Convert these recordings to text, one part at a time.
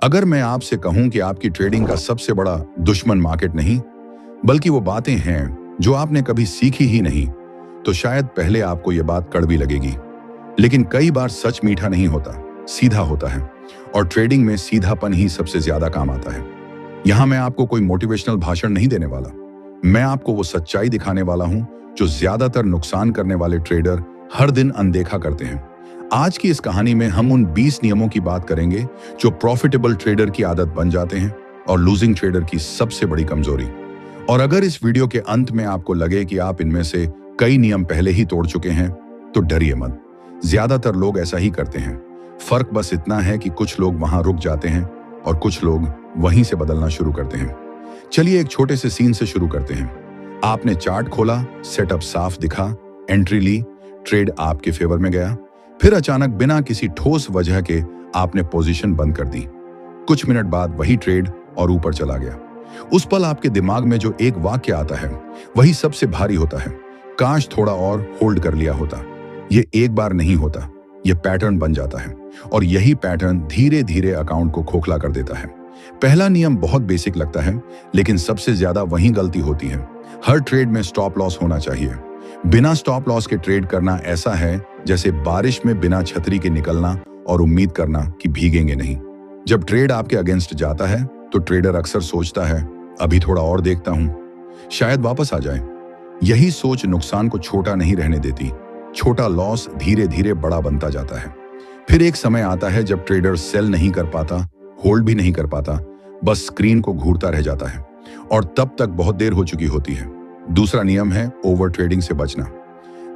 अगर मैं आपसे कहूं कि आपकी ट्रेडिंग का सबसे बड़ा दुश्मन मार्केट नहीं, बल्कि वो बातें हैं जो आपने कभी सीखी ही नहीं, तो शायद पहले आपको ये बात कड़वी लगेगी। लेकिन कई बार सच मीठा नहीं होता, सीधा होता है। और ट्रेडिंग में सीधापन ही सबसे ज्यादा काम आता है। यहां मैं आपको कोई मोटिवेशनल भाषण नहीं देने वाला। मैं आपको वो सच्चाई दिखाने वाला हूं जो ज्यादातर नुकसान करने वाले ट्रेडर हर दिन अनदेखा करते हैं। आज की इस कहानी में हम उन 20 नियमों की बात करेंगे जो प्रॉफिटेबल ट्रेडर की आदत बन जाते हैं और लूजिंग ट्रेडर की सबसे बड़ी कमजोरी। और अगर इस वीडियो के अंत में आपको लगे कि आप इनमें से कई नियम पहले ही तोड़ चुके हैं, तो डरिए मत। ज्यादातर लोग ऐसा ही करते हैं। फर्क बस इतना है कि कुछ लोग वहां रुक जाते हैं और कुछ लोग वहीं से बदलना शुरू करते हैं। चलिए एक छोटे से सीन से शुरू करते हैं। आपने चार्ट खोला, सेटअप साफ दिखा, एंट्री ली, ट्रेड आपके फेवर में गया। फिर अचानक बिना किसी ठोस वजह के आपने पोजीशन बंद कर दी। कुछ मिनट बाद वही ट्रेड और ऊपर चला गया। उस पल आपके दिमाग में जो एक वाक्य आता है वही सबसे भारी होता है, काश थोड़ा और होल्ड कर लिया होता। ये एक बार नहीं होता, ये पैटर्न बन जाता है। और यही पैटर्न धीरे धीरे अकाउंट को खोखला कर देता है। पहला नियम बहुत बेसिक लगता है, लेकिन सबसे ज्यादा वही गलती होती है। हर ट्रेड में स्टॉप लॉस होना चाहिए। बिना स्टॉप लॉस के ट्रेड करना ऐसा है जैसे बारिश में बिना छतरी के निकलना और उम्मीद करना कि भीगेंगे नहीं। जब ट्रेड आपके अगेंस्ट जाता है तो ट्रेडर अक्सर सोचता है, अभी थोड़ा और देखता हूं, शायद वापस आ जाए। यही सोच नुकसान को छोटा नहीं रहने देती। छोटा लॉस धीरे धीरे बड़ा बनता जाता है। फिर एक समय आता है जब ट्रेडर सेल नहीं कर पाता, होल्ड भी नहीं कर पाता, बस स्क्रीन को घूरता रह जाता है। और तब तक बहुत देर हो चुकी होती है। दूसरा नियम है ओवर ट्रेडिंग से बचना।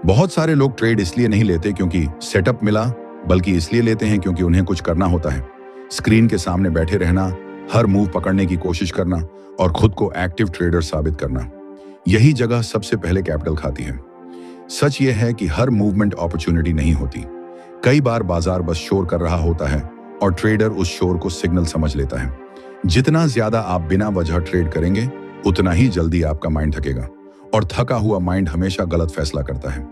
बहुत सारे लोग ट्रेड इसलिए नहीं लेते क्योंकि सेटअप मिला, बल्कि इसलिए लेते हैं क्योंकि उन्हें कुछ करना होता है। स्क्रीन के सामने बैठे रहना, हर मूव पकड़ने की कोशिश करना और खुद को एक्टिव ट्रेडर साबित करना, यही जगह सबसे पहले कैपिटल खाती है। सच यह है कि हर मूवमेंट अपॉर्चुनिटी नहीं होती। कई बार बाजार बस शोर कर रहा होता है और ट्रेडर उस शोर को सिग्नल समझ लेता है। जितना ज्यादा आप बिना वजह ट्रेड करेंगे, उतना ही जल्दी आपका माइंड थकेगा, और थका हुआ माइंड हमेशा गलत फैसला करता है।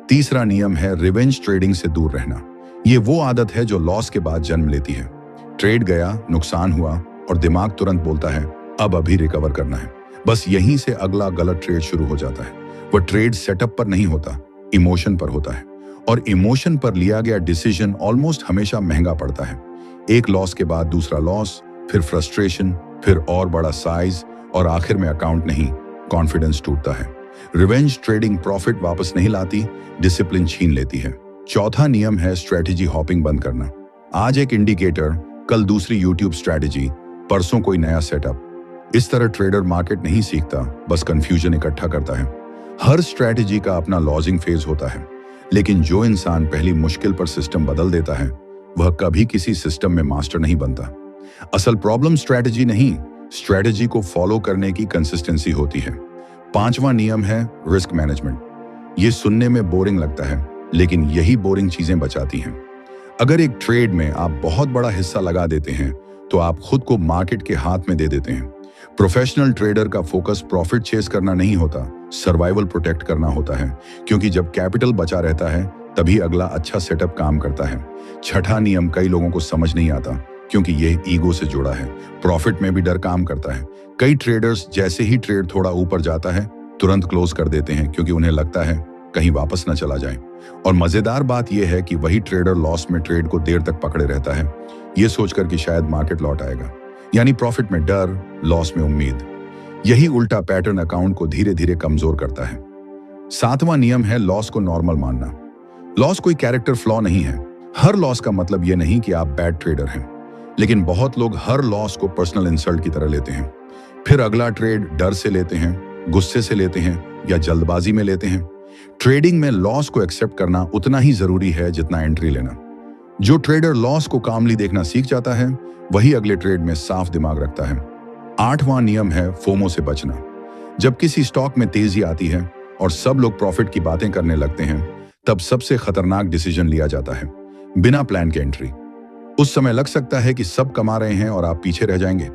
तीसरा नियम है रिवेंज ट्रेडिंग से दूर रहना। ये वो आदत है जो लॉस के बाद जन्म लेती है। ट्रेड गया, नुकसान हुआ और दिमाग तुरंत बोलता है अब अभी रिकवर करना है। बस यहीं से अगला गलत ट्रेड शुरू हो जाता है। वह ट्रेड सेटअप पर नहीं होता, इमोशन पर होता है। और इमोशन पर लिया गया डिसीजन ऑलमोस्ट हमेशा महंगा पड़ता है। एक लॉस के बाद दूसरा लॉस, फिर फ्रस्ट्रेशन, फिर और बड़ा साइज, और आखिर में अकाउंट नहीं, कॉन्फिडेंस टूटता है। रिवेंज ट्रेडिंग प्रॉफिट वापस नहीं लाती, डिसिप्लिन छीन लेती है। चौथा नियम है स्ट्रेटेजी हॉपिंग बंद करना। आज एक इंडिकेटर, कल दूसरी यूट्यूब स्ट्रेटेजी, परसों कोई नया सेटअप। इस तरह ट्रेडर मार्केट नहीं सीखता, बस कंफ्यूजन इकट्ठा करता है। हर स्ट्रेटेजी का अपना लॉजिंग फेज होता है, लेकिन जो इंसान पहली मुश्किल पर सिस्टम बदल देता है, वह कभी किसी सिस्टम में मास्टर नहीं बनता। असल प्रॉब्लम स्ट्रेटेजी नहीं, स्ट्रेटेजी को फॉलो करने की कंसिस्टेंसी होती है। पांचवा नियम है रिस्क मैनेजमेंट। ये सुनने में बोरिंग लगता है, लेकिन यही बोरिंग चीजें बचाती हैं। अगर एक ट्रेड में आप बहुत बड़ा हिस्सा लगा देते हैं, तो आप खुद को मार्केट के हाथ में दे देते हैं। प्रोफेशनल ट्रेडर का फोकस प्रॉफिट चेस करना नहीं होता, सर्वाइवल प्रोटेक्ट करना होता है। क्योंकि जब कैपिटल बचा रहता है, तभी अगला अच्छा सेटअप काम करता है। छठा नियम कई लोगों को समझ नहीं आता, क्योंकि यह ईगो से जुड़ा है। प्रॉफिट में भी डर काम करता है। कई ट्रेडर्स जैसे ही ट्रेड थोड़ा ऊपर जाता है, तुरंत क्लोज कर देते हैं, क्योंकि उन्हें लगता है कहीं वापस न चला जाए। और मजेदार बात यह है कि वही ट्रेडर लॉस में ट्रेड को देर तक पकड़े रहता है, यह सोचकर कि शायद मार्केट लौट आएगा। यानी प्रॉफिट में डर, लॉस में उम्मीद। यही उल्टा पैटर्न अकाउंट को धीरे धीरे कमजोर करता है। सातवां नियम है लॉस को नॉर्मल मानना। लॉस कोई कैरेक्टर फ्लॉ नहीं है। हर लॉस का मतलब यह नहीं कि आप बैड ट्रेडर हैं, लेकिन बहुत लोग हर लॉस को पर्सनल इंसल्ट की तरह लेते हैं। फिर अगला ट्रेड डर से लेते हैं, गुस्से से लेते हैं या जल्दबाजी में लेते हैं। ट्रेडिंग में लॉस को एक्सेप्ट करना उतना ही जरूरी है जितना एंट्री लेना। जो ट्रेडर लॉस को कामली देखना सीख जाता है, वही अगले ट्रेड में साफ दिमाग रखता है। आठवां नियम है फोमो से बचना। जब किसी स्टॉक में तेजी आती है और सब लोग प्रॉफिट की बातें करने लगते हैं, तब सबसे खतरनाक डिसीजन लिया जाता है, बिना प्लान के एंट्री। उस समय लग सकता है कि सब कमा रहे हैं और आप पीछे रह जाएंगे,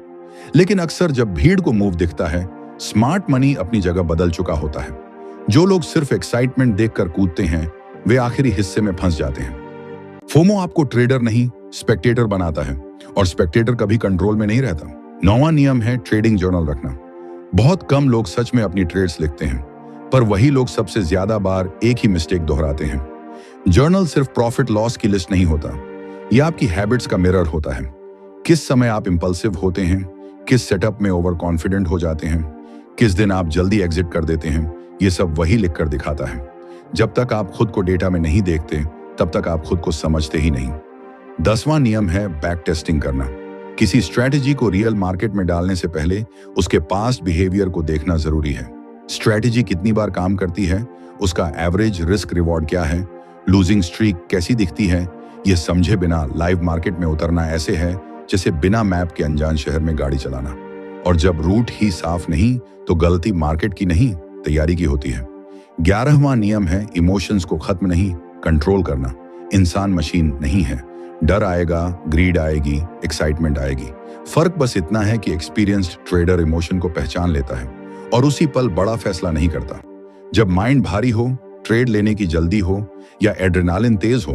लेकिन अक्सर जब भीड़ को मूव दिखता है, स्मार्ट मनी अपनी जगह बदल चुका होता है। जो लोग सिर्फ एक्साइटमेंट देखकर कूदते हैं, वे आखिरी हिस्से में फंस जाते हैं। फोमो आपको ट्रेडर नहीं, स्पेक्टेटर बनाता है, और स्पेक्टेटर कभी कंट्रोल में नहीं रहता। 9वां नियम है ट्रेडिंग जर्नल रखना। बहुत कम लोग सच में अपनी ट्रेड्स लिखते हैं, पर वही लोग सबसे ज्यादा बार एक ही मिस्टेक दोहराते हैं। जर्नल सिर्फ प्रॉफिट लॉस की लिस्ट नहीं होता, यह आपकी हैबिट्स का मिरर होता है। किस समय आप इंपल्सिव होते हैं, किस सेटअप में ओवर कॉन्फिडेंट हो जाते हैं, किस दिन आप जल्दी एग्जिट कर देते हैं, ये सब वही लिखकर दिखाता है। जब तक आप खुद को डेटा में नहीं देखते, तब तक आप खुद को समझते ही नहीं। 10वां नियम है बैक टेस्टिंग करना। किसी स्ट्रैटेजी को रियल मार्केट में डालने से पहले उसके पास्ट बिहेवियर को देखना जरूरी है। स्ट्रैटेजी कितनी बार काम करती है, उसका एवरेज रिस्क रिवॉर्ड क्या है, लूजिंग स्ट्रीक कैसी दिखती है, ये समझे बिना लाइव मार्केट में उतरना ऐसे है जैसे बिना मैप के अनजान शहर में गाड़ी चलाना। और जब रूट ही साफ नहीं, तो गलती मार्केट की नहीं, तैयारी की होती है। 11वां नियम है इमोशंस को खत्म नहीं, कंट्रोल करना। इंसान मशीन नहीं है। डर आएगा, ग्रीड आएगी, एक्साइटमेंट आएगी। फर्क बस इतना है कि एक्सपीरियंस्ड ट्रेडर इमोशन को पहचान लेता है और उसी पल बड़ा फैसला नहीं करता। जब माइंड भारी हो, ट्रेड लेने की जल्दी हो या एड्रेनालिन तेज हो,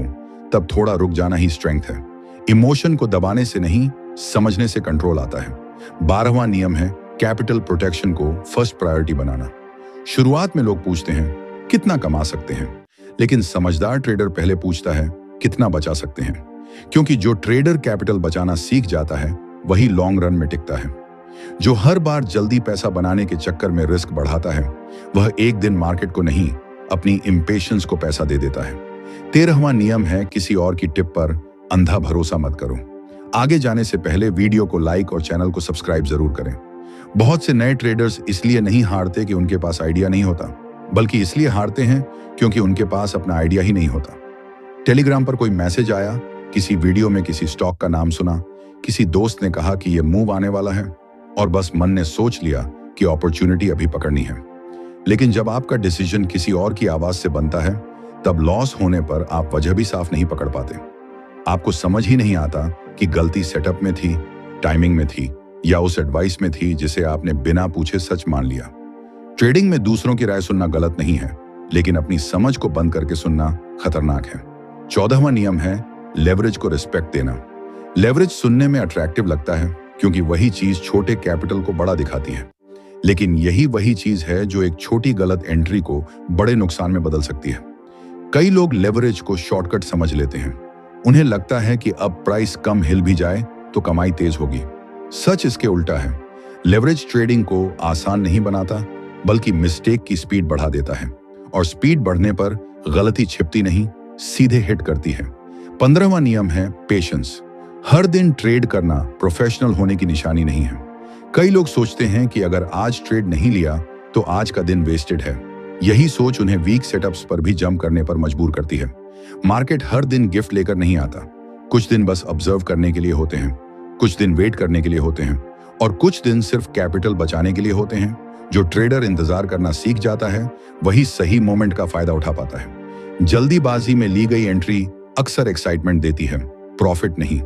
तब थोड़ा रुक जाना ही स्ट्रेंथ है। इमोशन को दबाने से नहीं, समझने से कंट्रोल आता है। 12वां नियम है कैपिटल प्रोटेक्शन को फर्स्ट प्रायोरिटी बनाना। शुरुआत में लोग पूछते हैं कितना कमा सकते हैं, लेकिन समझदार ट्रेडर पहले पूछता है कितना बचा सकते हैं, क्योंकि जो ट्रेडर कैपिटल बचाना सीख जाता है वही लॉन्ग रन में टिकता है। जो हर बार जल्दी पैसा बनाने के चक्कर में रिस्क बढ़ाता है, वह एक दिन मार्केट को नहीं, अपनी इम्पेशंस को पैसा दे देता है। 13वां नियम है किसी और की टिप पर अंधा भरोसा मत करो। आगे जाने से पहले वीडियो को लाइक और चैनल को सब्सक्राइब जरूर करें। बहुत से नए ट्रेडर्स इसलिए नहीं हारते कि उनके पास आइडिया नहीं होता, बल्कि इसलिए हारते हैं क्योंकि उनके पास अपना आइडिया ही नहीं होता। टेलीग्राम पर कोई मैसेज आया, किसी वीडियो में किसी स्टॉक का नाम सुना, किसी दोस्त ने कहा कि यह मूव आने वाला है, और बस मन ने सोच लिया कि अपॉर्चुनिटी अभी पकड़नी है। लेकिन जब आपका डिसीजन किसी और की आवाज से बनता है, तब लॉस होने पर आप वजह भी साफ नहीं पकड़ पाते। आपको समझ ही नहीं आता कि गलती सेटअप में थी, टाइमिंग में थी, या उस एडवाइस में थी जिसे आपने बिना पूछे सच मान लिया। ट्रेडिंग में दूसरों की राय सुनना गलत नहीं है, लेकिन अपनी समझ को बंद करके सुनना खतरनाक है। 14वां नियम है लेवरेज को रिस्पेक्ट देना। लेवरेज सुनने में अट्रैक्टिव लगता है क्योंकि वही चीज छोटे कैपिटल को बड़ा दिखाती है, लेकिन यही वही चीज है जो एक छोटी गलत एंट्री को बड़े नुकसान में बदल सकती है। कई लोग लेवरेज को शॉर्टकट समझ लेते हैं। उन्हें लगता है कि अब प्राइस कम हिल भी जाए तो कमाई तेज होगी। सच इसके उल्टा है। लेवरेज ट्रेडिंग को आसान नहीं बनाता, बल्कि मिस्टेक की स्पीड बढ़ा देता है, और स्पीड बढ़ने पर गलती छिपती नहीं, सीधे हिट करती है। 15वां नियम है पेशेंस। हर दिन ट्रेड करना प्रोफेशनल होने की निशानी नहीं है। कई लोग सोचते हैं कि अगर आज ट्रेड नहीं लिया तो आज का दिन वेस्टेड है। यही सोच उन्हें वीक सेटअप्स पर भी जंप करने पर मजबूर करती है। मार्केट हर दिन गिफ्ट लेकर नहीं आता। कुछ दिन बस ऑब्जर्व करने के लिए होते हैं, कुछ दिन वेट करने के लिए होते हैं, और कुछ दिन सिर्फ कैपिटल बचाने के लिए होते हैं। जो ट्रेडर इंतजार करना सीख जाता है, वही सही मोमेंट का फायदा उठा पाता है। जल्दीबाजी में ली गई एंट्री अक्सर एक्साइटमेंट देती है, प्रॉफिट नहीं।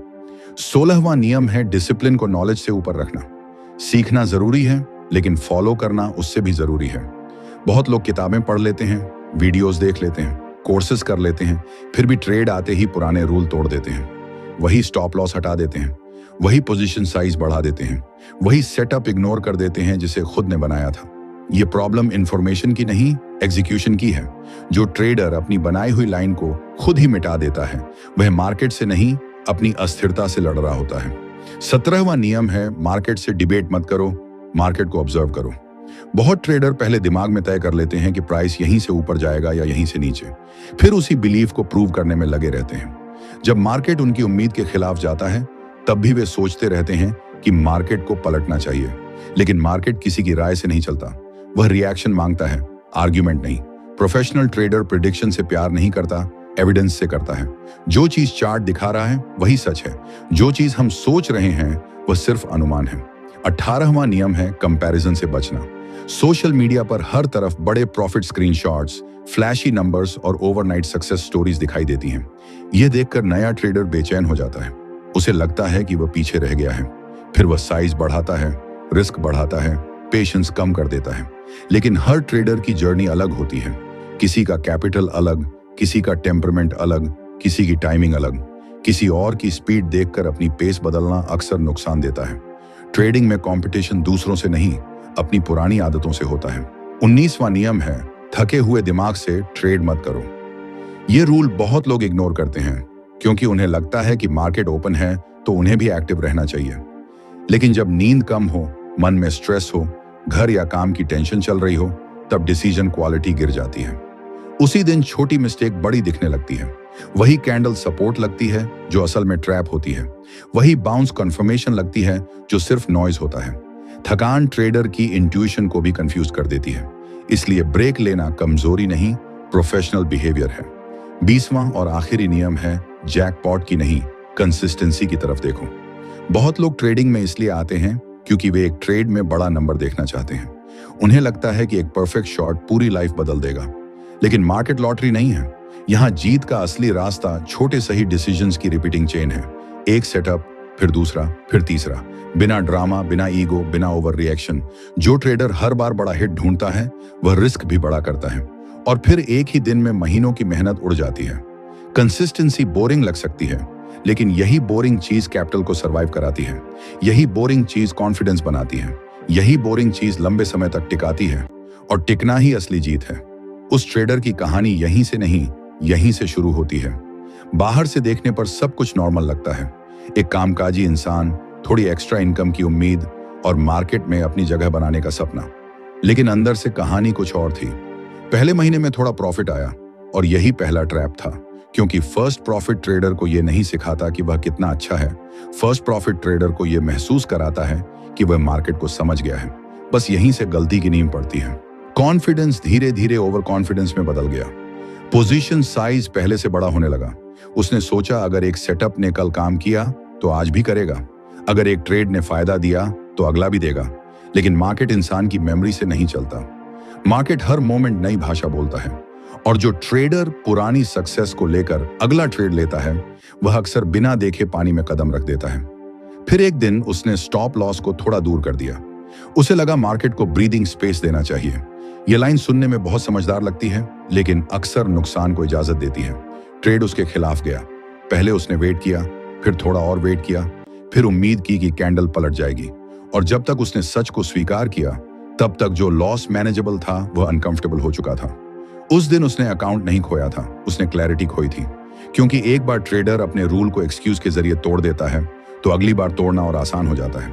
16वां नियम है डिसिप्लिन को नॉलेज से ऊपर रखना। सीखना जरूरी है, लेकिन फॉलो करना उससे भी जरूरी है। बहुत लोग किताबें पढ़ लेते हैं, वीडियोस देख लेते हैं, कोर्सेज कर लेते हैं, फिर भी ट्रेड आते ही पुराने रूल तोड़ देते हैं। वही स्टॉप लॉस हटा देते हैं, वही पोजीशन साइज बढ़ा देते हैं, वही सेटअप इग्नोर कर देते हैं जिसे खुद ने बनाया था। ये प्रॉब्लम इंफॉर्मेशन की नहीं, एग्जीक्यूशन की है। जो ट्रेडर अपनी बनाई हुई लाइन को खुद ही मिटा देता है, वह मार्केट से नहीं, अपनी अस्थिरता से लड़ रहा होता है। 17वां नियम है मार्केट से डिबेट मत करो, मार्केट को ऑब्जर्व करो। बहुत ट्रेडर पहले दिमाग में तय कर लेते हैं कि प्राइस यहीं से ऊपर जाएगा या यहीं से नीचे, फिर उसी बिलीफ को प्रूव करने में लगे रहते हैं। जब मार्केट उनकी उम्मीद के खिलाफ जाता है, तब भी वे सोचते रहते हैं कि मार्केट को पलटना चाहिए। लेकिन मार्केट किसी की राय से नहीं चलता, वह रिएक्शन मांगता है, आर्ग्यूमेंट नहीं। प्रोफेशनल ट्रेडर प्रेडिक्शन से प्यार नहीं करता, एविडेंस से करता है। जो चीज चार्ट दिखा रहा है वही सच है, जो चीज हम सोच रहे हैं वह सिर्फ अनुमान है। 18वां नियम है कंपैरिजन से बचना। सोशल मीडिया पर हर तरफ बड़े प्रॉफिट स्क्रीनशॉट्स, फ्लैशी नंबर्स और ओवरनाइट सक्सेस स्टोरीज दिखाई देती हैं। यह देखकर नया ट्रेडर बेचैन हो जाता है। उसे लगता है कि वह पीछे रह गया है। फिर वह साइज बढ़ाता है, रिस्क बढ़ाता है, पेशेंस कम कर देता है। लेकिन हर ट्रेडर की जर्नी अलग होती है। किसी का कैपिटल अलग, किसी का टेम्परमेंट अलग, किसी की टाइमिंग अलग, किसी और की स्पीड देखकर अपनी पेस बदलना अक्सर नुकसान देता है। ट्रेडिंग में कंपटीशन दूसरों से नहीं, अपनी पुरानी आदतों से होता है। 19वां नियम है, थके हुए दिमाग से ट्रेड मत करो। ये रूल बहुत लोग इग्नोर करते हैं क्योंकि उन्हें लगता है कि मार्केट ओपन है तो उन्हें भी एक्टिव रहना चाहिए। लेकिन जब नींद कम हो, मन में स्ट्रेस हो, घर या काम की टेंशन चल रही हो, तब डिसीजन क्वालिटी गिर जाती है। उसी दिन छोटी मिस्टेक बड़ी दिखने लगती है। वही कैंडल सपोर्ट लगती है जो असल में ट्रैप होती है। वही बाउंस कंफर्मेशन लगती है जो सिर्फ नॉइज होता है। थकान ट्रेडर की इंट्यूशन को भी कंफ्यूज कर देती है। इसलिए ब्रेक लेना कमजोरी नहीं, प्रोफेशनल बिहेवियर है। 20वां और आखिरी नियम है, जैकपॉट की नहीं, कंसिस्टेंसी की तरफ देखो। बहुत लोग ट्रेडिंग में इसलिए आते हैं क्योंकि वे एक ट्रेड में बड़ा नंबर देखना चाहते हैं। उन्हें लगता है कि एक परफेक्ट शॉट पूरी लाइफ बदल देगा। लेकिन मार्केट लॉटरी नहीं है। यहाँ जीत का असली रास्ता छोटे सही डिसीजंस की रिपीटिंग चेन है। एक सेटअप, फिर दूसरा, फिर तीसरा, बिना ड्रामा, बिना ईगो, बिना ओवर रिएक्शन। जो ट्रेडर हर बार बड़ा हिट ढूंढता है वह रिस्क भी बड़ा करता है और फिर एक ही दिन में महीनों की मेहनत उड़ जाती है। कंसिस्टेंसी बोरिंग लग सकती है, लेकिन यही बोरिंग चीज कैपिटल को सरवाइव कराती है। यही बोरिंग चीज कॉन्फिडेंस बनाती है। यही बोरिंग चीज लंबे समय तक टिकाती है और टिकना ही असली जीत है। उस ट्रेडर की कहानी यहीं से नहीं, यहीं से शुरू होती है। बाहर से देखने पर सब कुछ नॉर्मल लगता है। एक कामकाजी इंसान, थोड़ी एक्स्ट्रा इनकम की उम्मीद और मार्केट में अपनी जगह बनाने का सपना। लेकिन अंदर से कहानी कुछ और थी। पहले महीने में थोड़ा प्रॉफिट आया और यही पहला ट्रैप था, क्योंकि फर्स्ट प्रॉफिट ट्रेडर को यह नहीं सिखाता कि वह कितना अच्छा है। फर्स्ट प्रॉफिट ट्रेडर को यह महसूस कराता है कि वह मार्केट को समझ गया है। बस यहीं से गलती की नींव पड़ती है। कॉन्फिडेंस धीरे धीरे ओवर कॉन्फिडेंस में बदल गया। पोजीशन साइज पहले से बड़ा होने लगा। उसने सोचा अगर एक सेटअप ने कल काम किया तो आज भी करेगा। अगर एक ट्रेड ने फायदा दिया तो अगला भी देगा। लेकिन मार्केट इंसान की मेमोरी से नहीं चलता। मार्केट हर मोमेंट नई भाषा बोलता है और जो ट्रेडर पुरानी सक्सेस को लेकर अगला ट्रेड लेता है वह अक्सर बिना देखे पानी में कदम रख देता है। फिर एक दिन उसने स्टॉप लॉस को थोड़ा दूर कर दिया। उसे लगा मार्केट को ब्रीदिंग स्पेस देना चाहिए। यह लाइन सुनने में बहुत समझदार लगती है, लेकिन अक्सर नुकसान को इजाजत देती है। ट्रेड उसके खिलाफ गया। पहले उसने वेट किया, फिर थोड़ा और वेट किया, फिर उम्मीद की कि कैंडल पलट जाएगी। और जब तक उसने सच को स्वीकार किया, तब तक जो लॉस मैनेजेबल था वह अनकंफर्टेबल हो चुका था। उस दिन उसने अकाउंट नहीं खोया था, उसने क्लैरिटी खोई थी। क्योंकि एक बार ट्रेडर अपने रूल को एक्सक्यूज के जरिए तोड़ देता है तो अगली बार तोड़ना और आसान हो जाता है।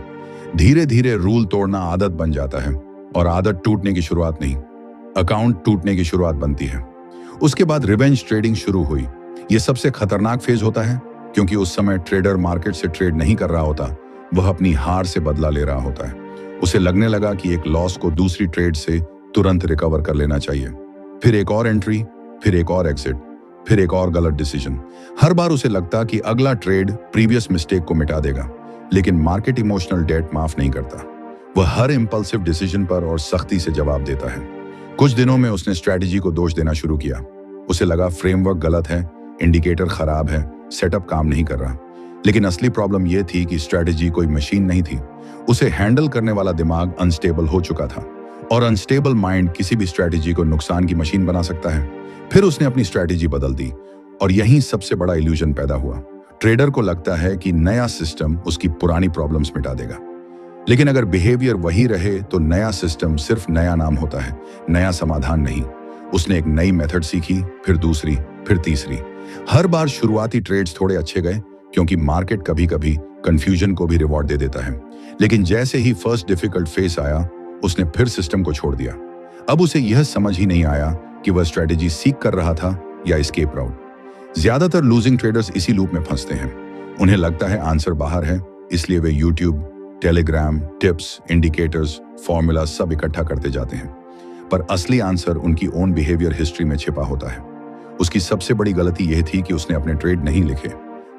धीरे धीरे रूल तोड़ना आदत बन जाता है और आदत टूटने की शुरुआत नहीं, अकाउंट टूटने की शुरुआत बनती है। उसके बाद रिवेंज ट्रेडिंग शुरू हुई। यह सबसे खतरनाक फेज होता है क्योंकि उस समय ट्रेडर मार्केट से ट्रेड नहीं कर रहा होता, वह अपनी हार से बदला ले रहा होता है। उसे लगने लगा कि एक लॉस को दूसरी ट्रेड से तुरंत रिकवर कर लेना चाहिए। फिर एक और एंट्री, फिर एक और एग्जिट, फिर एक और गलत डिसीजन। हर बार उसे लगता कि अगला ट्रेड प्रीवियस मिस्टेक को मिटा देगा, लेकिन मार्केट इमोशनल डेट माफ नहीं करता। वह हर इंपल्सिव डिसीजन पर और सख्ती से जवाब देता है। कुछ दिनों में उसने स्ट्रैटेजी को दोष देना शुरू किया। उसे लगा फ्रेमवर्क गलत है, इंडिकेटर खराब है, सेटअप काम नहीं कर रहा। लेकिन असली प्रॉब्लम यह थी कि स्ट्रैटेजी कोई मशीन नहीं थी। उसे हैंडल करने वाला दिमाग अनस्टेबल हो चुका था और अनस्टेबल माइंड किसी भी स्ट्रैटेजी को नुकसान की मशीन बना सकता है। फिर उसने अपनी स्ट्रैटेजी बदल दी और यहीं सबसे बड़ा इल्यूजन पैदा हुआ। ट्रेडर को लगता है कि नया सिस्टम उसकी पुरानी प्रॉब्लम्स मिटा देगा, लेकिन अगर बिहेवियर वही रहे तो नया सिस्टम सिर्फ नया नाम होता है, नया समाधान नहीं। उसने एक नई मेथड सीखी, फिर दूसरी, फिर तीसरी। हर बार शुरुआती ट्रेड्स थोड़े अच्छे गए क्योंकि मार्केट कभी कभी कंफ्यूजन को भी रिवॉर्ड दे देता है। लेकिन जैसे ही फर्स्ट डिफिकल्ट फेस आया, उसने फिर सिस्टम को छोड़ दिया। अब उसे यह समझ ही नहीं आया कि वह स्ट्रेटेजी सीख कर रहा था या एस्केप राउट। ज्यादातर लूजिंग ट्रेडर्स इसी लूप में फंसते हैं। उन्हें लगता है आंसर बाहर है, इसलिए वे YouTube, Telegram, tips, indicators, formula सब इकट्ठा करते जाते हैं। पर असली आंसर उनकी ओन बिहेवियर हिस्ट्री में छिपा होता है। उसकी सबसे बड़ी गलती यह थी कि उसने अपने ट्रेड नहीं लिखे।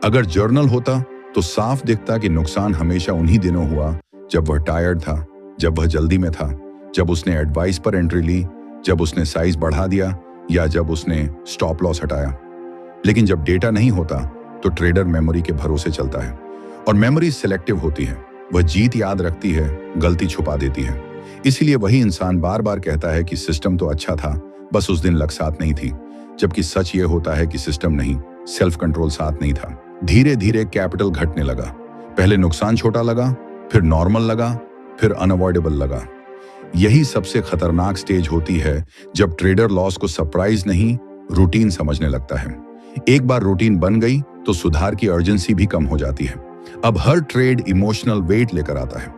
अगर जर्नल होता तो साफ दिखता कि नुकसान हमेशा उन्हीं दिनों हुआ जब वह टायर्ड था, जब वह जल्दी में था, जब उसने एडवाइस पर एंट्री ली, जब उसने साइज बढ़ा दिया या जब उसने स्टॉप लॉस हटाया। लेकिन जब डेटा नहीं होता तो ट्रेडर मेमोरी के भरोसे चलता है और मेमोरी सिलेक्टिव होती है। वह जीत याद रखती है, गलती छुपा देती है। इसीलिए वही इंसान बार बार कहता है कि सिस्टम तो अच्छा था, बस उस दिन लक साथ नहीं थी। जबकि सच ये होता है कि सिस्टम नहीं, सेल्फ कंट्रोल साथ नहीं था। धीरे धीरे कैपिटल घटने लगा। पहले नुकसान छोटा लगा, फिर नॉर्मल लगा, फिर अनअवॉइडेबल लगा। यही सबसे खतरनाक स्टेज होती है जब ट्रेडर लॉस को सरप्राइज नहीं, रूटीन समझने लगता है। एक बार रूटीन बन गई तो सुधार की अर्जेंसी भी कम हो जाती है। अब हर ट्रेड इमोशनल वेट लेकर आता है।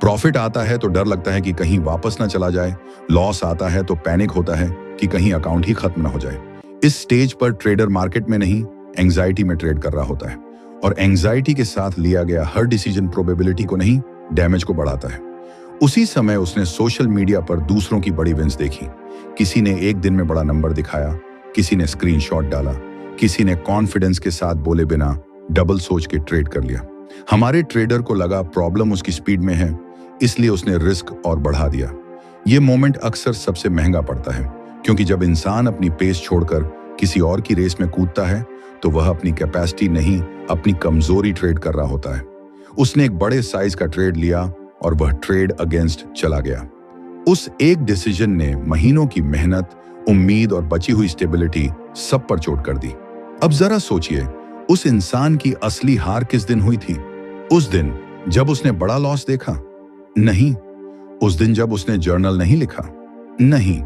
प्रॉफिट आता है तो डर लगता है कि कहीं वापस ना चला जाए, लॉस आता है तो पैनिक होता है कि कहीं अकाउंट ही खत्म ना हो जाए। इस स्टेज पर ट्रेडर मार्केट में नहीं, एंजाइटी में ट्रेड कर रहा होता है, और एंजाइटी के साथ लिया गया हर डिसीजन प्रोबेबिलिटी को नहीं, डैमेज को बढ़ाता है। उसी समय उसने सोशल मीडिया पर दूसरों की बड़ी विंस देखी। किसी ने एक दिन में बड़ा नंबर दिखाया, किसी ने स्क्रीनशॉट डाला, किसी ने कॉन्फिडेंस के साथ बोले बिना डबल सोच के ट्रेड कर लिया। हमारे ट्रेडर को लगा प्रॉब्लम उसकी स्पीड में है, इसलिए उसने रिस्क और बढ़ा दिया। ये मोमेंट अक्सर सबसे महंगा पड़ता है, क्योंकि जब इंसान अपनी पेस छोड़कर किसी और की रेस में कूदता है तो वह अपनी कैपेसिटी नहीं, अपनी कमजोरी ट्रेड कर रहा होता है। उसने एक बड़े साइज का ट्रेड लिया और वह ट्रेड अगेंस्ट चला गया। उस एक डिसीजन ने महीनों की मेहनत, उम्मीद और बची हुई स्टेबिलिटी सब पर चोट कर दी। अब जरा सोचिए, उस इंसान की असली हार किस दिन हुई थी? उस दिन जब उसने बड़ा लॉस देखा? नहीं। उस दिन जब उसने जर्नल नहीं लिखा? नहीं।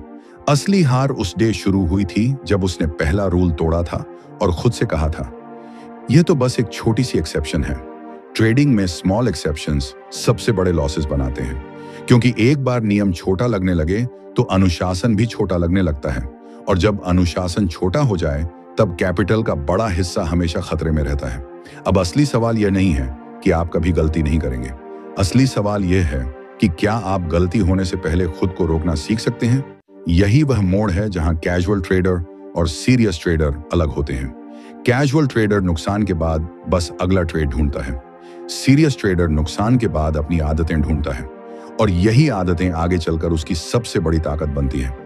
असली हार उस डे शुरू हुई थी जब उसने पहला रूल तोड़ा था और खुद से कहा था, यह तो बस एक छोटी सी एक्सेप्शन है। ट्रेडिंग में स्मॉल एक्सेप्शंस सबसे बड़े लॉसेस बनाते हैं, क्योंकि एक बार नियम छोटा लगने लगे तो अनुशासन भी छोटा लगने लगता है, और जब अनुशासन छोटा हो जाए तब कैपिटल का बड़ा हिस्सा हमेशा खतरे में रहता है। अब असली सवाल यह नहीं है कि आप कभी गलती नहीं करेंगे। असली सवाल यह है कि क्या आप गलती होने से पहले खुद को रोकना सीख सकते हैं? यही वह मोड़ है जहां कैजुअल ट्रेडर और सीरियस ट्रेडर अलग होते हैं। कैजुअल ट्रेडर नुकसान के बाद बस अगला ट्रेड ढूंढता है। सीरियस ट्रेडर नुकसान के बाद अपनी आदतें ढूंढता है, और यही आदतें आगे चलकर उसकी सबसे बड़ी ताकत बनती है,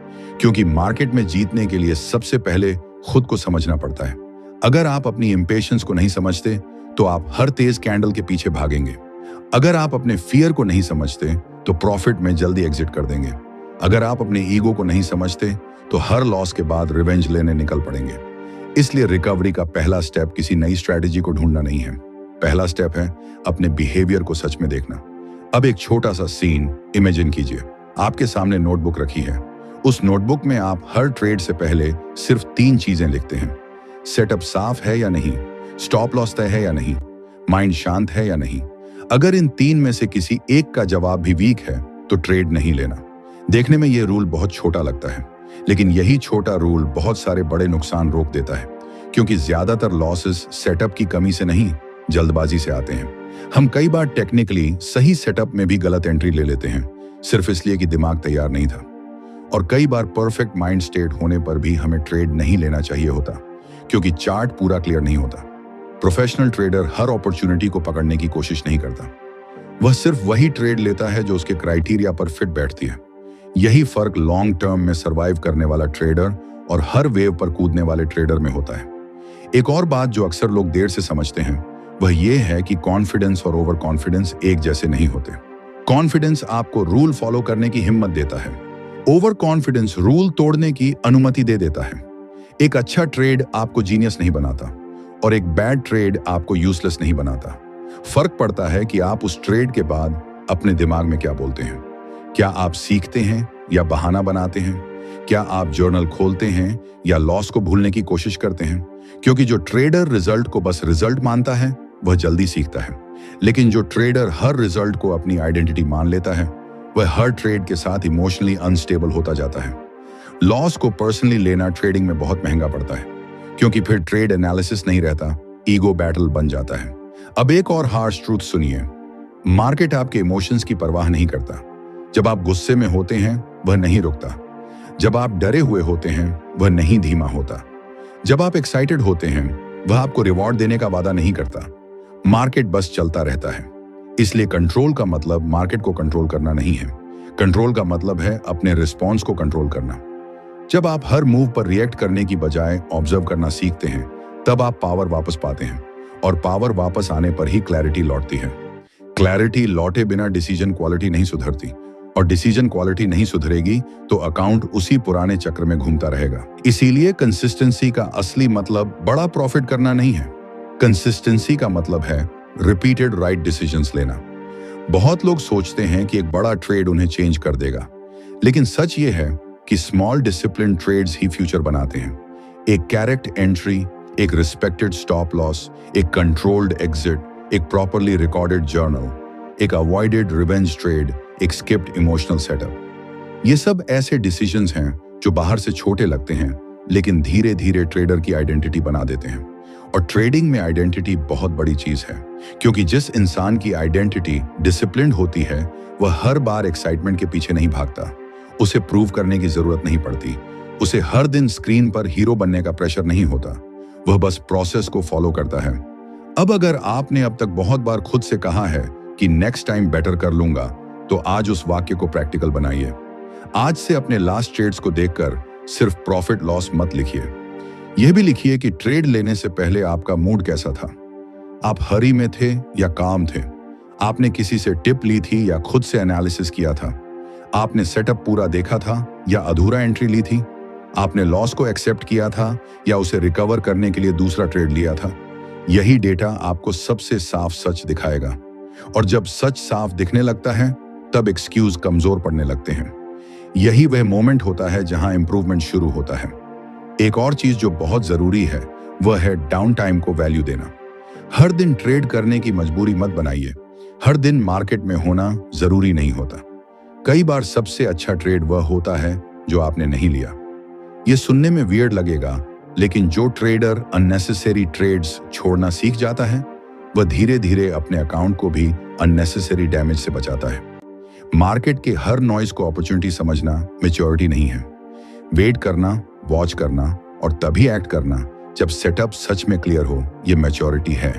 क्योंकि मार्केट में जीतने के लिए सबसे पहले खुद को समझना पड़ता है। अगर आप अपनी इंपेशेंस को नहीं समझते तो आप हर तेज कैंडल के पीछे भागेंगे। अगर आप अपने फियर को नहीं समझते तो प्रॉफिट में जल्दी एग्जिट कर देंगे। अगर आप अपने ईगो को नहीं समझते तो हर लॉस के बाद रिवेंज लेने निकल पड़ेंगे। इसलिए रिकवरी का पहला स्टेप किसी नई स्ट्रैटेजी को ढूंढना नहीं है। पहला स्टेप है अपने बिहेवियर को सच में देखना। अब एक छोटा सा सीन इमेजिन कीजिए। आपके सामने नोटबुक रखी है। उस नोटबुक में आप हर ट्रेड से पहले सिर्फ 3 चीजें लिखते हैं। सेटअप साफ है या नहीं, स्टॉप लॉस तय है या नहीं, माइंड शांत है या नहीं। अगर इन 3 में से किसी एक का जवाब भी वीक है तो ट्रेड नहीं लेना। देखने में यह रूल बहुत छोटा लगता है, लेकिन यही छोटा रूल बहुत सारे बड़े नुकसान रोक देता है, क्योंकि ज्यादातर लॉसेस सेटअप की कमी से नहीं, जल्दबाजी से आते हैं। हम कई बार टेक्निकली सही सेटअप में भी गलत एंट्री ले लेते हैं, सिर्फ इसलिए कि दिमाग तैयार नहीं था। और कई बार परफेक्ट माइंड स्टेट होने पर भी हमें ट्रेड नहीं लेना चाहिए होता, क्योंकि चार्ट पूरा क्लियर नहीं होता। प्रोफेशनल ट्रेडर हर अपॉर्चुनिटी को पकड़ने की कोशिश नहीं करता। वह सिर्फ वही ट्रेड लेता है जो उसके क्राइटेरिया पर फिट बैठती है। यही फर्क लॉन्ग टर्म में सर्वाइव करने वाला ट्रेडर और हर वेव पर कूदने वाले ट्रेडर में होता है। एक और बात जो अक्सर लोग देर से समझते हैं वह यह है कि कॉन्फिडेंस और ओवर कॉन्फिडेंस एक जैसे नहीं होते। कॉन्फिडेंस आपको रूल फॉलो करने की हिम्मत देता है, ओवर कॉन्फिडेंस रूल तोड़ने की अनुमति दे देता है। एक अच्छा ट्रेड आपको जीनियस नहीं बनाता और एक बैड ट्रेड आपको यूजलेस नहीं बनाता। फर्क पड़ता है कि आप उस ट्रेड के बाद अपने दिमाग में क्या बोलते हैं। क्या आप सीखते हैं या बहाना बनाते हैं? क्या आप जर्नल खोलते हैं या लॉस को भूलने की कोशिश करते हैं? क्योंकि जो ट्रेडर रिजल्ट को बस रिजल्ट मानता है वह जल्दी सीखता है, लेकिन जो ट्रेडर हर रिजल्ट को अपनी आइडेंटिटी मान लेता है वह हर ट्रेड के साथ इमोशनली अनस्टेबल होता जाता है। लॉस को पर्सनली लेना ट्रेडिंग में बहुत महंगा पड़ता है, क्योंकि फिर ट्रेड एनालिसिस नहीं रहता, ईगो बैटल बन जाता है। अब एक और हार्श ट्रूथ सुनिए, मार्केट आपके इमोशंस की परवाह नहीं करता। जब आप गुस्से में होते हैं वह नहीं रुकता। जब आप डरे हुए होते हैं वह नहीं धीमा होता। जब आप एक्साइटेड होते हैं वह आपको रिवॉर्ड देने का वादा नहीं करता। मार्केट बस चलता रहता है। इसलिए कंट्रोल का मतलब मार्केट को कंट्रोल करना नहीं है। कंट्रोल का मतलब है अपने रिस्पॉन्स को कंट्रोल करना। जब आप हर मूव पर रिएक्ट करने की बजाय ऑब्जर्व करना सीखते हैं तब आप पावर वापस पाते हैं, और पावर वापस आने पर ही क्लैरिटी लौटती है। क्लैरिटी लौटे बिना डिसीजन क्वालिटी नहीं सुधरती, और डिसीजन क्वालिटी नहीं सुधरेगी तो अकाउंट उसी पुराने चक्र में घूमता रहेगा। इसीलिए कंसिस्टेंसी का असली मतलब बड़ा प्रॉफिट करना नहीं है। कंसिस्टेंसी का मतलब है रिपीटेड राइट डिसीजंस लेना। बहुत लोग सोचते हैं कि एक बड़ा ट्रेड उन्हें चेंज कर देगा, लेकिन सच ये है कि स्मॉल डिसिप्लिन ट्रेड्स ही फ्यूचर बनाते हैं। एक करेक्ट एंट्री, एक रिस्पेक्टेड स्टॉप लॉस, एक कंट्रोल्ड एग्जिट, एक प्रॉपरली रिकॉर्डेड जर्नल, एक अवॉइडेड रिवेंज ट्रेड, एक स्किप्ड इमोशनल सेटअप, ये सब ऐसे डिसीजंस हैं जो बाहर से छोटे लगते हैं लेकिन धीरे धीरे ट्रेडर की आइडेंटिटी बना देते हैं। और ट्रेडिंग में आइडेंटिटी बहुत बड़ी चीज है, क्योंकि जिस इंसान की आइडेंटिटी डिसिप्लिन्ड होती है वह हर बार एक्साइटमेंट के पीछे नहीं भागता। उसे प्रूव करने की जरूरत नहीं पड़ती। उसे हर दिन स्क्रीन पर हीरो बनने का प्रेशर नहीं होता। वह बस प्रोसेस को फॉलो करता है। अब अगर आपने अब तक बहुत बार खुद से कहा है कि नेक्स्ट टाइम बेटर कर लूंगा, तो आज उस वाक्य को प्रैक्टिकल बनाइए। आज से अपने लास्ट ट्रेड्स को देखकर सिर्फ प्रॉफिट लॉस मत लिखिए, यह भी लिखिए कि ट्रेड लेने से पहले आपका मूड कैसा था। आप हरी में थे या काम थे? आपने किसी से टिप ली थी या खुद से एनालिसिस किया था? आपने सेटअप पूरा देखा था या अधूरा एंट्री ली थी? आपने लॉस को एक्सेप्ट किया था या उसे रिकवर करने के लिए दूसरा ट्रेड लिया था? यही डेटा आपको सबसे साफ सच दिखाएगा। और जब सच साफ दिखने लगता है तब एक्सक्यूज कमजोर पड़ने लगते हैं। यही वह मोमेंट होता है जहां इंप्रूवमेंट शुरू होता है। एक और चीज जो बहुत जरूरी है वह है डाउन टाइम को वैल्यू देना। हर दिन ट्रेड करने की मजबूरी मत बनाइए। हर दिन मार्केट में होना जरूरी नहीं होता। कई बार सबसे अच्छा ट्रेड वह होता है जो आपने नहीं लिया। यह सुनने में वियर्ड लगेगा, लेकिन जो ट्रेडर अननेसेसरी ट्रेड्स छोड़ना सीख जाता है वह धीरे धीरे अपने अकाउंट को भी अननेसेसरी डैमेज से बचाता है। मार्केट के हर नॉइज को अपॉर्चुनिटी समझना मैच्योरिटी नहीं है। वेट करना, वॉच करना और तभी एक्ट करना जब सेटअप सच में क्लियर हो, यह मैच्योरिटी है।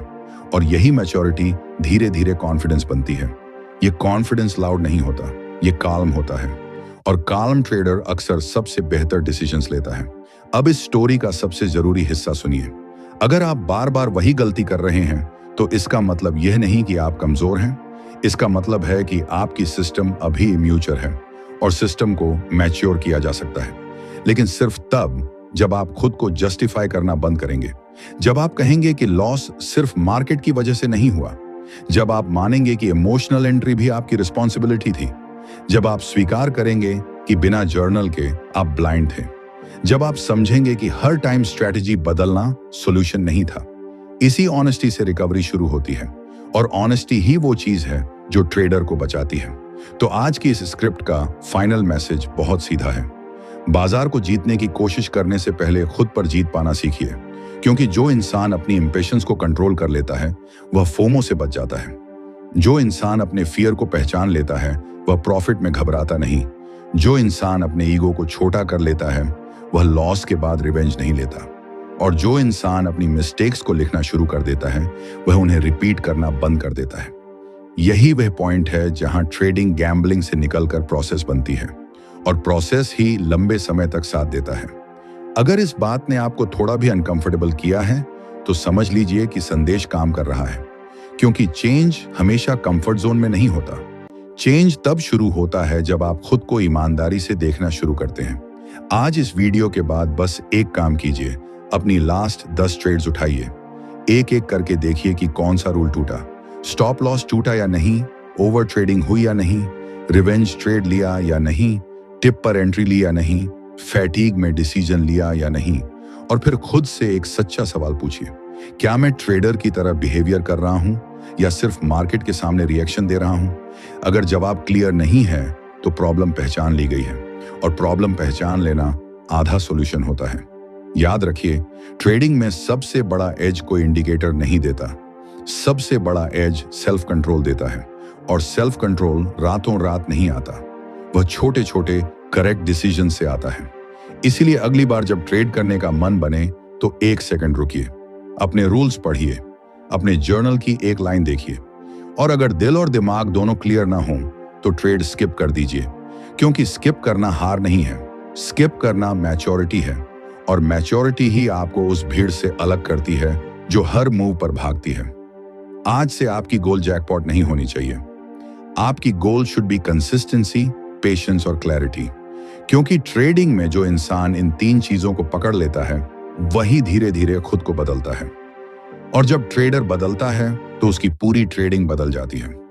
और यही मैच्योरिटी धीरे धीरे कॉन्फिडेंस बनती है। यह कॉन्फिडेंस लाउड नहीं होता, यह काल्म होता है। और काल्म ट्रेडर अक्सर सबसे बेहतर डिसीजंस लेता है। अब इस स्टोरी का सबसे जरूरी हिस्सा सुनिए। अगर आप बार बार वही गलती कर रहे हैं तो इसका मतलब यह नहीं कि आप कमजोर हैं। इसका मतलब है कि आपकी सिस्टम अभी इम्यूचर है और सिस्टम को मैच्योर किया जा सकता है, लेकिन सिर्फ तब जब आप खुद को जस्टिफाई करना बंद करेंगे। जब आप कहेंगे कि लॉस सिर्फ मार्केट की वजह से नहीं हुआ। जब आप मानेंगे कि इमोशनल एंट्री भी आपकी रिस्पॉन्सिबिलिटी थी। जब आप स्वीकार करेंगे कि बिना जर्नल के आप ब्लाइंड थे। जब आप समझेंगे कि हर टाइम स्ट्रैटेजी बदलना सॉल्यूशन नहीं था। इसी ऑनेस्टी से रिकवरी शुरू होती है। और ऑनेस्टी ही वो चीज है जो ट्रेडर को बचाती है। तो आज की इस स्क्रिप्ट का फाइनल मैसेज बहुत सीधा है। बाजार को जीतने की कोशिश करने से पहले खुद पर जीत पाना सीखिए, क्योंकि जो इंसान अपनी इंपेशंस को कंट्रोल कर लेता है वह फोमो से बच जाता है। जो इंसान अपने फियर को पहचान लेता है वह प्रॉफिट में घबराता नहीं। जो इंसान अपने ईगो को छोटा कर लेता है वह लॉस के बाद रिवेंज नहीं लेता। और जो इंसान अपनी मिस्टेक्स को लिखना शुरू कर देता है वह उन्हें रिपीट करना बंद कर देता है। यही वह पॉइंट है जहां ट्रेडिंग गैम्बलिंग से निकलकर प्रोसेस बनती है, और प्रोसेस ही लंबे समय तक साथ देता है। अगर इस बात ने आपको थोड़ा भी अनकंफर्टेबल किया है तो समझ लीजिए कि संदेश काम कर रहा है, क्योंकि चेंज हमेशा कंफर्ट जोन में नहीं होता। चेंज तब शुरू होता है जब आप खुद को ईमानदारी से देखना शुरू करते हैं। आज इस वीडियो के बाद बस एक काम कीजिए, अपनी लास्ट 10 ट्रेड्स उठाइए। एक एक करके देखिए कि कौन सा रूल टूटा, स्टॉप लॉस टूटा या नहीं, ओवर ट्रेडिंग हुई या नहीं, रिवेंज ट्रेड लिया या नहीं, टिप पर एंट्री ली या नहीं, फैटीग में डिसीजन लिया या नहीं। और फिर खुद से एक सच्चा सवाल पूछिए, क्या मैं ट्रेडर की तरह बिहेवियर कर रहा हूं या सिर्फ मार्केट के सामने रिएक्शन दे रहा हूं? अगर जवाब क्लियर नहीं है तो प्रॉब्लम पहचान ली गई है, और प्रॉब्लम पहचान लेना आधा सॉल्यूशन होता है। याद रखिए, ट्रेडिंग में सबसे बड़ा एज कोई इंडिकेटर नहीं देता। सबसे बड़ा एज सेल्फ कंट्रोल देता है, और सेल्फ कंट्रोल रातों रात नहीं आता, वह छोटे छोटे करेक्ट डिसीजन से आता है। इसीलिए अगली बार जब ट्रेड करने का मन बने तो 1 सेकंड रुकिए, अपने रूल्स पढ़िए, अपने जर्नल की एक लाइन देखिए, और अगर दिल और दिमाग दोनों क्लियर ना हो तो ट्रेड स्किप कर दीजिए, क्योंकि स्किप करना हार नहीं है, स्किप करना मैच्योरिटी है। और मैच्योरिटी ही आपको उस भीड़ से अलग करती है जो हर मूव पर भागती है। आज से आपकी गोल जैकपॉट नहीं होनी चाहिए। आपकी goal should be consistency, patience और क्लैरिटी। क्योंकि ट्रेडिंग में जो इंसान इन 3 चीजों को पकड़ लेता है, वही धीरे धीरे खुद को बदलता है। और जब ट्रेडर बदलता है तो उसकी पूरी ट्रेडिंग बदल जाती है।